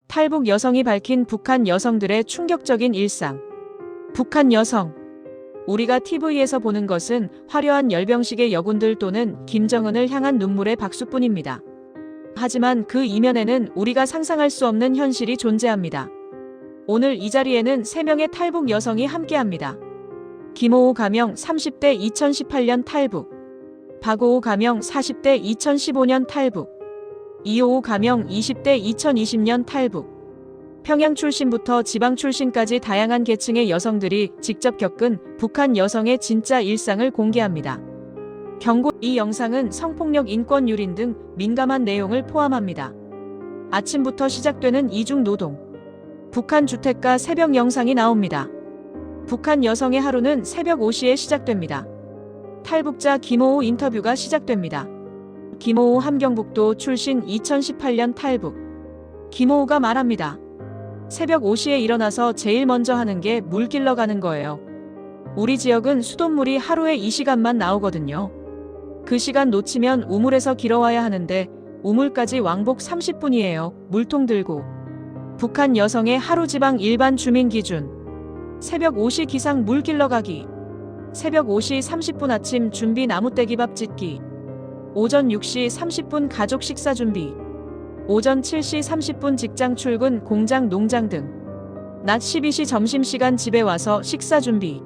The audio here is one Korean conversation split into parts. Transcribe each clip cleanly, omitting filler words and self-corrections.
탈북 여성이 밝힌 북한 여성들의 충격적인 일상. 북한 여성. 우리가 TV에서 보는 것은 화려한 열병식의 여군들 또는 김정은을 향한 눈물의 박수뿐입니다. 하지만 그 이면에는 우리가 상상할 수 없는 현실이 존재합니다. 오늘 이 자리에는 3명의 탈북 여성이 함께합니다. 김오우 가명 30대 2018년 탈북. 박오우 가명 40대 2015년 탈북. 이오우 가명 20대 2020년 탈북. 평양 출신부터 지방 출신까지 다양한 계층의 여성들이 직접 겪은 북한 여성의 진짜 일상을 공개합니다. 경고: 이 영상은 성폭력, 인권 유린 등 민감한 내용을 포함합니다. 아침부터 시작되는 이중 노동. 북한 주택가 새벽 영상이 나옵니다. 북한 여성의 하루는 새벽 5시에 시작됩니다. 탈북자 김오우 인터뷰가 시작됩니다. 김오우 함경북도 출신 2018년 탈북. 김오우가 말합니다. 새벽 5시에 일어나서 제일 먼저 하는 게 물 길러 가는 거예요. 우리 지역은 수돗물이 하루에 이 시간만 나오거든요. 그 시간 놓치면 우물에서 길어와야 하는데 우물까지 왕복 30분이에요. 물통 들고. 북한 여성의 하루 지방 일반 주민 기준. 새벽 5시 기상 물 길러 가기. 새벽 5시 30분 아침 준비 나무떼기밥 짓기. 오전 6시 30분 가족 식사 준비. 오전 7시 30분 직장 출근, 공장, 농장 등. 낮 12시 점심시간 집에 와서 식사 준비.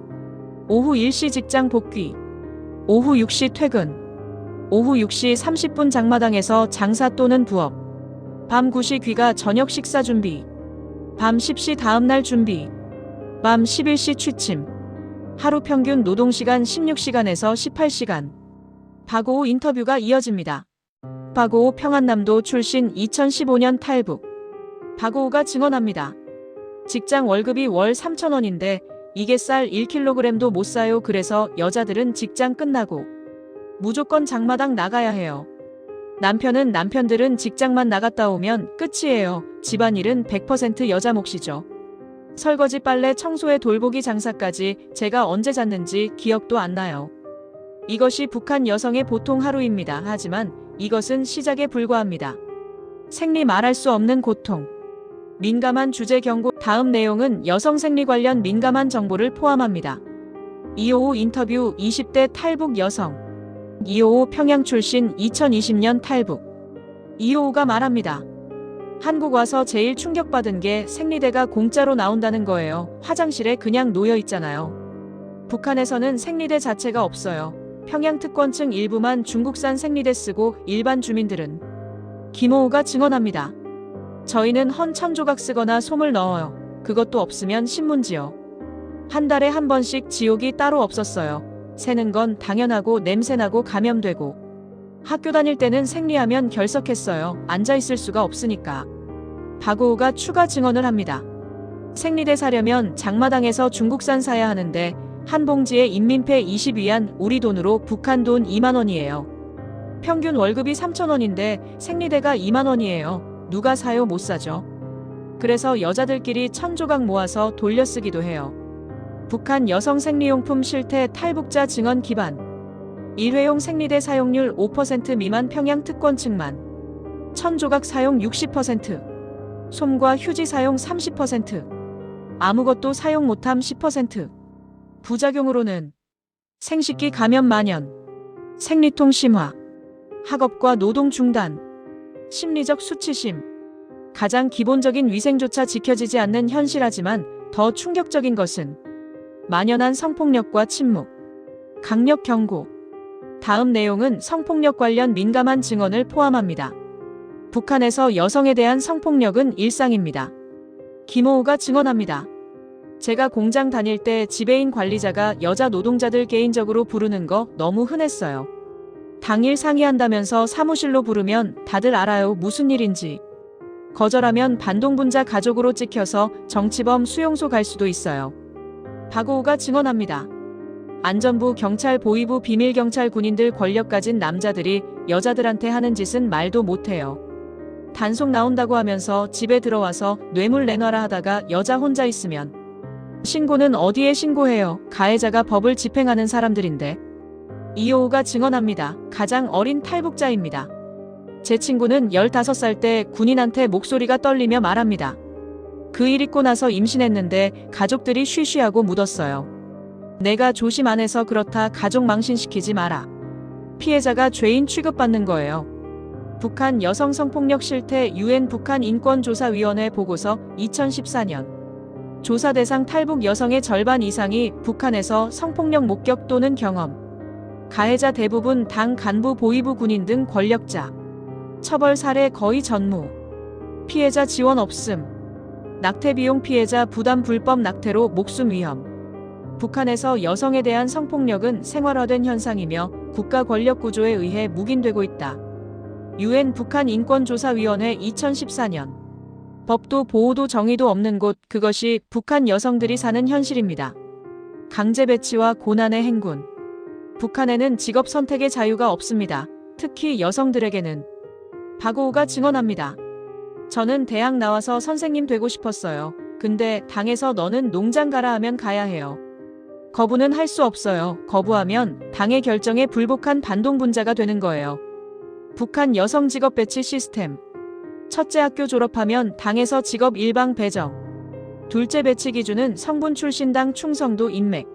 오후 1시 직장 복귀. 오후 6시 퇴근. 오후 6시 30분 장마당에서 장사 또는 부업. 밤 9시 귀가 저녁 식사 준비. 밤 10시 다음날 준비. 밤 11시 취침. 하루 평균 노동시간 16시간에서 18시간. 박오우 인터뷰가 이어집니다. 박오우 평안남도 출신 2015년 탈북. 박오우가 증언합니다. 직장 월급이 월 3,000원인데 이게 쌀 1kg도 못 사요. 그래서 여자들은 직장 끝나고 무조건 장마당 나가야 해요. 남편들은 직장만 나갔다 오면 끝이에요. 집안일은 100% 여자 몫이죠. 설거지, 빨래, 청소에 돌보기, 장사까지 제가 언제 잤는지 기억도 안 나요. 이것이 북한 여성의 보통 하루입니다. 하지만 이것은 시작에 불과합니다. 생리 말할 수 없는 고통. 민감한 주제 경고. 다음 내용은 여성 생리 관련 민감한 정보를 포함합니다. 이오우 인터뷰 20대 탈북 여성. 이오우 평양 출신 2020년 탈북. 이오우가 말합니다. 한국 와서 제일 충격받은 게 생리대가 공짜로 나온다는 거예요. 화장실에 그냥 놓여 있잖아요. 북한에서는 생리대 자체가 없어요. 평양 특권층 일부만 중국산 생리대 쓰고 일반 주민들은. 김오우가 증언합니다. 저희는 헌 천조각 쓰거나 솜을 넣어요. 그것도 없으면 신문지요. 한 달에 한 번씩 지옥이 따로 없었어요. 새는 건 당연하고 냄새나고 감염되고. 학교 다닐 때는 생리하면 결석했어요. 앉아있을 수가 없으니까. 박오우가 추가 증언을 합니다. 생리대 사려면 장마당에서 중국산 사야 하는데 한 봉지에 인민폐 20위안, 우리 돈으로 북한 돈 2만원이에요. 평균 월급이 3,000원인데 생리대가 2만원이에요. 누가 사요? 못 사죠. 그래서 여자들끼리 1,000조각 모아서 돌려쓰기도 해요. 북한 여성 생리용품 실태 탈북자 증언 기반. 일회용 생리대 사용률 5% 미만 평양 특권층만. 1,000조각 사용 60%. 솜과 휴지 사용 30%. 아무것도 사용 못함 10%. 부작용으로는 생식기 감염 만연, 생리통 심화, 학업과 노동 중단, 심리적 수치심. 가장 기본적인 위생조차 지켜지지 않는 현실하지만 더 충격적인 것은 만연한 성폭력과 침묵, 강력 경고. 다음 내용은 성폭력 관련 민감한 증언을 포함합니다. 북한에서 여성에 대한 성폭력은 일상입니다. 김오우가 증언합니다. 제가 공장 다닐 때 지배인 관리자가 여자 노동자들 개인적으로 부르는 거 너무 흔했어요. 당일 상의한다면서 사무실로 부르면 다들 알아요. 무슨 일인지. 거절하면 반동분자 가족으로 찍혀서 정치범 수용소 갈 수도 있어요. 박오우가 증언합니다. 안전부, 경찰, 보위부, 비밀경찰, 군인들, 권력 가진 남자들이 여자들한테 하는 짓은 말도 못해요. 단속 나온다고 하면서 집에 들어와서 뇌물 내놔라 하다가 여자 혼자 있으면 신고는 어디에 신고해요? 가해자가 법을 집행하는 사람들인데. 이오우가 증언합니다. 가장 어린 탈북자입니다. 제 친구는 15살 때 군인한테 목소리가 떨리며 말합니다. 그 일 있고 나서 임신했는데 가족들이 쉬쉬하고 묻었어요. 내가 조심 안 해서 그렇다 가족 망신시키지 마라. 피해자가 죄인 취급받는 거예요. 북한 여성 성폭력 실태 UN 북한 인권조사위원회 보고서 2014년 조사 대상 탈북 여성의 절반 이상이 북한에서 성폭력 목격 또는 경험. 가해자 대부분 당 간부 보위부 군인 등 권력자. 처벌 사례 거의 전무. 피해자 지원 없음. 낙태 비용 피해자 부담 불법 낙태로 목숨 위험. 북한에서 여성에 대한 성폭력은 생활화된 현상이며 국가 권력 구조에 의해 묵인되고 있다. UN 북한 인권조사위원회 2014년 법도 보호도 정의도 없는 곳, 그것이 북한 여성들이 사는 현실입니다. 강제 배치와 고난의 행군. 북한에는 직업 선택의 자유가 없습니다. 특히 여성들에게는. 박오우가 증언합니다. 저는 대학 나와서 선생님 되고 싶었어요. 근데 당에서 너는 농장 가라 하면 가야 해요. 거부는 할 수 없어요. 거부하면 당의 결정에 불복한 반동분자가 되는 거예요. 북한 여성 직업 배치 시스템. 첫째, 학교 졸업하면 당에서 직업 일방 배정. 둘째, 배치 기준은 성분 출신당 충성도 인맥.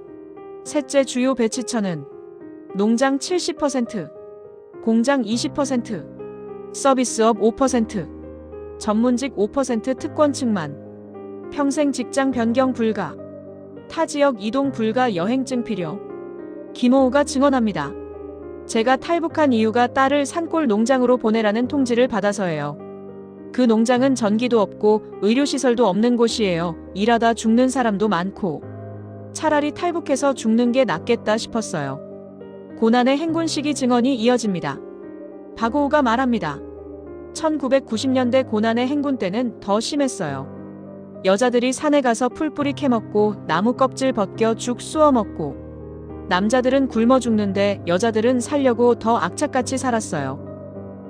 셋째, 주요 배치처는 농장 70%, 공장 20%, 서비스업 5%, 전문직 5% 특권층만. 평생 직장 변경 불가. 타 지역 이동 불가 여행증 필요. 김오우가 증언합니다. 제가 탈북한 이유가 딸을 산골 농장으로 보내라는 통지를 받아서예요. 그 농장은 전기도 없고 의료시설도 없는 곳이에요. 일하다 죽는 사람도 많고. 차라리 탈북해서 죽는 게 낫겠다 싶었어요. 고난의 행군 시기 증언이 이어집니다. 박오우가 말합니다. 1990년대 고난의 행군 때는 더 심했어요. 여자들이 산에 가서 풀뿌리 캐먹고 나무 껍질 벗겨 죽 쑤어 먹고, 남자들은 굶어 죽는데 여자들은 살려고 더 악착같이 살았어요.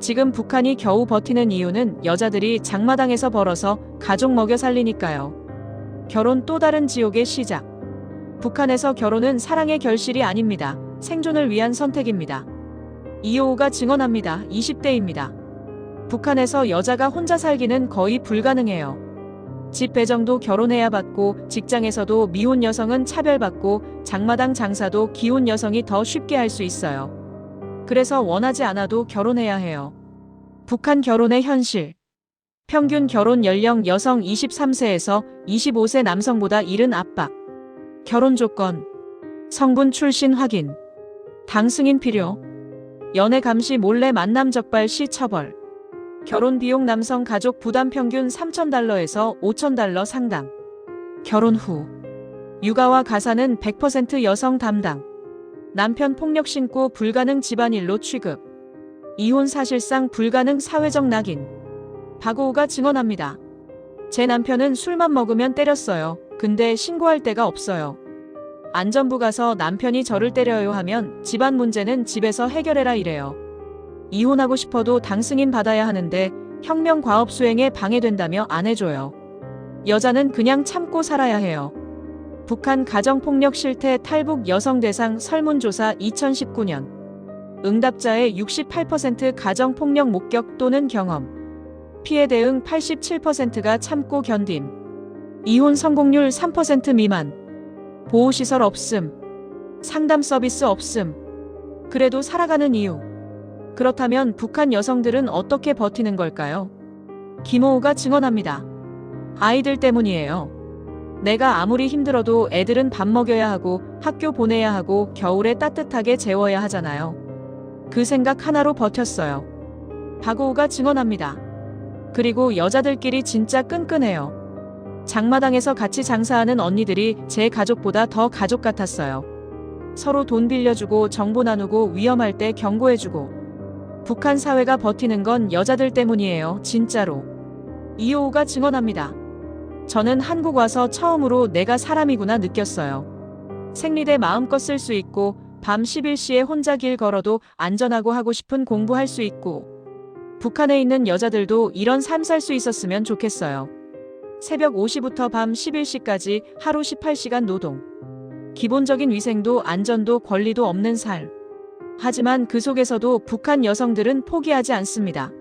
지금 북한이 겨우 버티는 이유는 여자들이 장마당에서 벌어서 가족 먹여 살리니까요. 결혼 또 다른 지옥의 시작. 북한에서 결혼은 사랑의 결실이 아닙니다. 생존을 위한 선택입니다. 이오우가 증언합니다. 20대입니다. 북한에서 여자가 혼자 살기는 거의 불가능해요. 집 배정도 결혼해야 받고, 직장에서도 미혼 여성은 차별받고, 장마당 장사도 기혼 여성이 더 쉽게 할 수 있어요. 그래서 원하지 않아도 결혼해야 해요. 북한 결혼의 현실. 평균 결혼 연령 여성 23세에서 25세 남성보다 이른 압박. 결혼 조건. 성분 출신 확인. 당 승인 필요. 연애 감시 몰래 만남 적발 시 처벌. 결혼 비용 남성 가족 부담 평균 3,000달러에서 5,000달러 상당. 결혼 후. 육아와 가사는 100% 여성 담당. 남편 폭력 신고 불가능 집안일로 취급. 이혼 사실상 불가능 사회적 낙인. 박오우가 증언합니다. 제 남편은 술만 먹으면 때렸어요. 근데 신고할 데가 없어요. 안전부 가서 남편이 저를 때려요 하면 집안 문제는 집에서 해결해라 이래요. 이혼하고 싶어도 당 승인 받아야 하는데 혁명 과업 수행에 방해된다며 안 해줘요. 여자는 그냥 참고 살아야 해요. 북한 가정폭력 실태 탈북 여성 대상 설문조사 2019년. 응답자의 68% 가정폭력 목격 또는 경험. 피해 대응 87%가 참고 견딤. 이혼 성공률 3% 미만. 보호시설 없음. 상담 서비스 없음. 그래도 살아가는 이유. 그렇다면 북한 여성들은 어떻게 버티는 걸까요? 김오우가 증언합니다. 아이들 때문이에요. 내가 아무리 힘들어도 애들은 밥 먹여야 하고 학교 보내야 하고 겨울에 따뜻하게 재워야 하잖아요. 그 생각 하나로 버텼어요. 박오우가 증언합니다. 그리고 여자들끼리 진짜 끈끈해요. 장마당에서 같이 장사하는 언니들이 제 가족보다 더 가족 같았어요. 서로 돈 빌려주고 정보 나누고 위험할 때 경고해주고. 북한 사회가 버티는 건 여자들 때문이에요. 진짜로. 이오우가 증언합니다. 저는 한국 와서 처음으로 내가 사람이구나 느꼈어요. 생리대 마음껏 쓸 수 있고 밤 11시에 혼자 길 걸어도 안전하고 하고 싶은 공부할 수 있고. 북한에 있는 여자들도 이런 삶 살 수 있었으면 좋겠어요. 새벽 5시부터 밤 11시까지 하루 18시간 노동. 기본적인 위생도 안전도 권리도 없는 삶. 하지만 그 속에서도 북한 여성들은 포기하지 않습니다.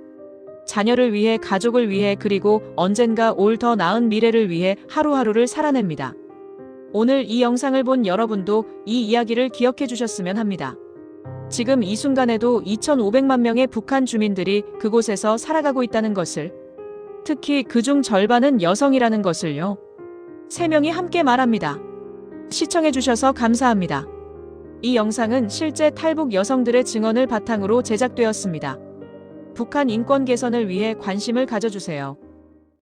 자녀를 위해, 가족을 위해, 그리고 언젠가 올 더 나은 미래를 위해 하루하루를 살아냅니다. 오늘 이 영상을 본 여러분도 이 이야기를 기억해 주셨으면 합니다. 지금 이 순간에도 2,500만 명의 북한 주민들이 그곳에서 살아가고 있다는 것을, 특히 그중 절반은 여성이라는 것을요. 3명이 함께 말합니다. 시청해 주셔서 감사합니다. 이 영상은 실제 탈북 여성들의 증언을 바탕으로 제작되었습니다. 북한 인권 개선을 위해 관심을 가져주세요.